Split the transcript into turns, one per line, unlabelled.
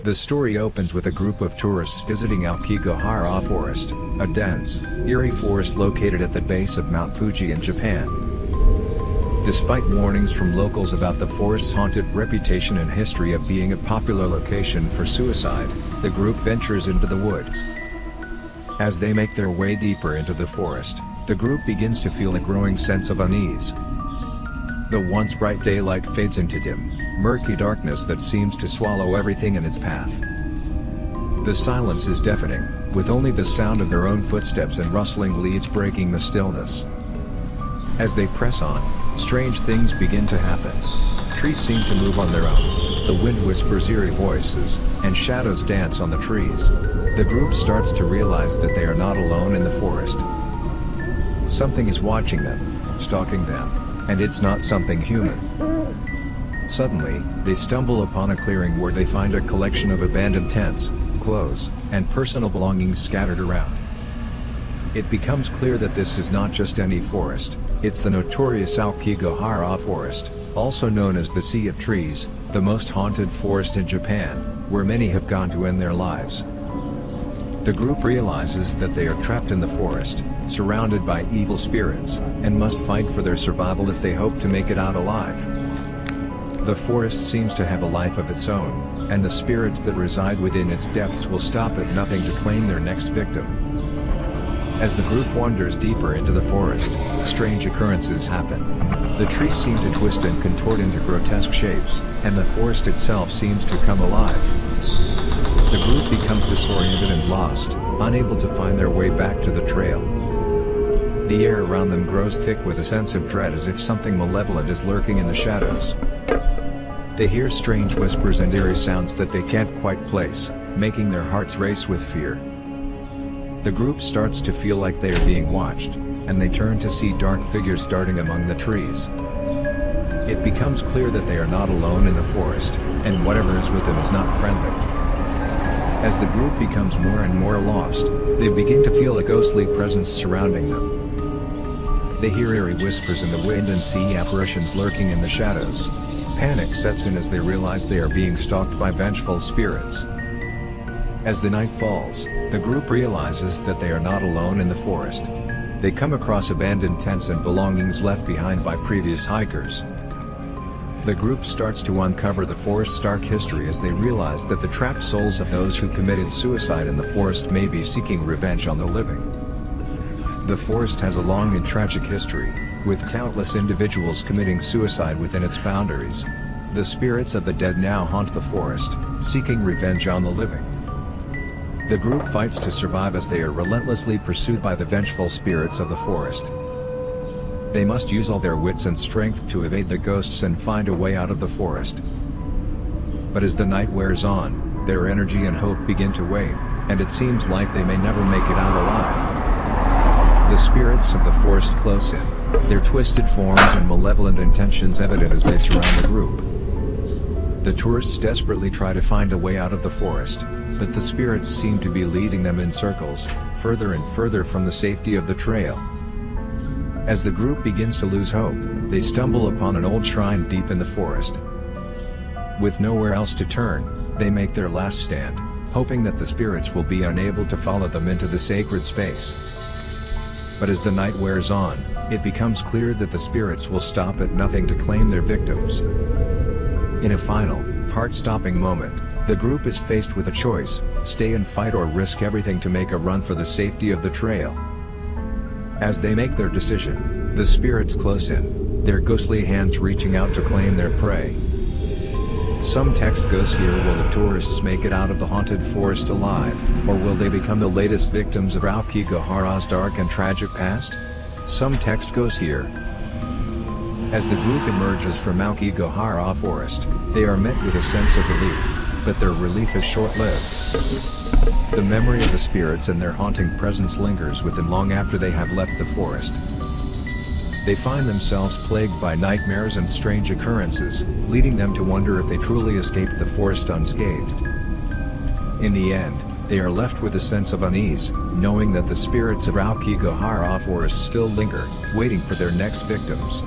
The story opens with a group of tourists visiting Aokigahara Forest, a dense, eerie forest located at the base of Mount Fuji in Japan. Despite warnings from locals about the forest's haunted reputation and history of being a popular location for suicide, the group ventures into the woods. As they make their way deeper into the forest, the group begins to feel a growing sense of unease. The once bright daylight fades into dim, murky darkness that seems to swallow everything in its path. The silence is deafening, with only the sound of their own footsteps and rustling leaves breaking the stillness. As they press on, strange things begin to happen. Trees seem to move on their own, the wind whispers eerie voices, and shadows dance on the trees. The group starts to realize that they are not alone in the forest. Something is watching them, stalking them, and it's not something human. Suddenly, they stumble upon a clearing where they find a collection of abandoned tents, clothes, and personal belongings scattered around. It becomes clear that this is not just any forest, it's the notorious Aokigahara Forest, also known as the Sea of Trees, the most haunted forest in Japan, where many have gone to end their lives. The group realizes that they are trapped in the forest, surrounded by evil spirits, and must fight for their survival if they hope to make it out alive. The forest seems to have a life of its own, and the spirits that reside within its depths will stop at nothing to claim their next victim. As the group wanders deeper into the forest, strange occurrences happen. The trees seem to twist and contort into grotesque shapes, and the forest itself seems to come alive. The group becomes disoriented and lost, unable to find their way back to the trail. The air around them grows thick with a sense of dread, as if something malevolent is lurking in the shadows. They hear strange whispers and eerie sounds that they can't quite place, making their hearts race with fear. The group starts to feel like they are being watched, and they turn to see dark figures darting among the trees. It becomes clear that they are not alone in the forest, and whatever is with them is not friendly. As the group becomes more and more lost, they begin to feel a ghostly presence surrounding them. They hear eerie whispers in the wind and see apparitions lurking in the shadows. Panic sets in as they realize they are being stalked by vengeful spirits. As the night falls, the group realizes that they are not alone in the forest. They come across abandoned tents and belongings left behind by previous hikers. The group starts to uncover the forest's dark history as they realize that the trapped souls of those who committed suicide in the forest may be seeking revenge on the living. The forest has a long and tragic history, with countless individuals committing suicide within its boundaries. The spirits of the dead now haunt the forest, seeking revenge on the living. The group fights to survive as they are relentlessly pursued by the vengeful spirits of the forest. They must use all their wits and strength to evade the ghosts and find a way out of the forest. But as the night wears on, their energy and hope begin to wane, and it seems like they may never make it out alive. The spirits of the forest close in, their twisted forms and malevolent intentions evident as they surround the group. The tourists desperately try to find a way out of the forest, but the spirits seem to be leading them in circles, further and further from the safety of the trail. As the group begins to lose hope, they stumble upon an old shrine deep in the forest. With nowhere else to turn, they make their last stand, hoping that the spirits will be unable to follow them into the sacred space. But as the night wears on, it becomes clear that the spirits will stop at nothing to claim their victims. In a final, heart-stopping moment, the group is faced with a choice: stay and fight or risk everything to make a run for the safety of the trail. As they make their decision, the spirits close in, their ghostly hands reaching out to claim their prey. Some text goes here: will the tourists make it out of the haunted forest alive, or will they become the latest victims of Aokigahara's dark and tragic past? Some text goes here: as the group emerges from Aokigahara Forest, they are met with a sense of relief, but their relief is short-lived. The memory of the spirits and their haunting presence lingers with them long after they have left the forest. They find themselves plagued by nightmares and strange occurrences, leading them to wonder if they truly escaped the forest unscathed. In the end, they are left with a sense of unease, knowing that the spirits of Aokigahara Forest still linger, waiting for their next victims.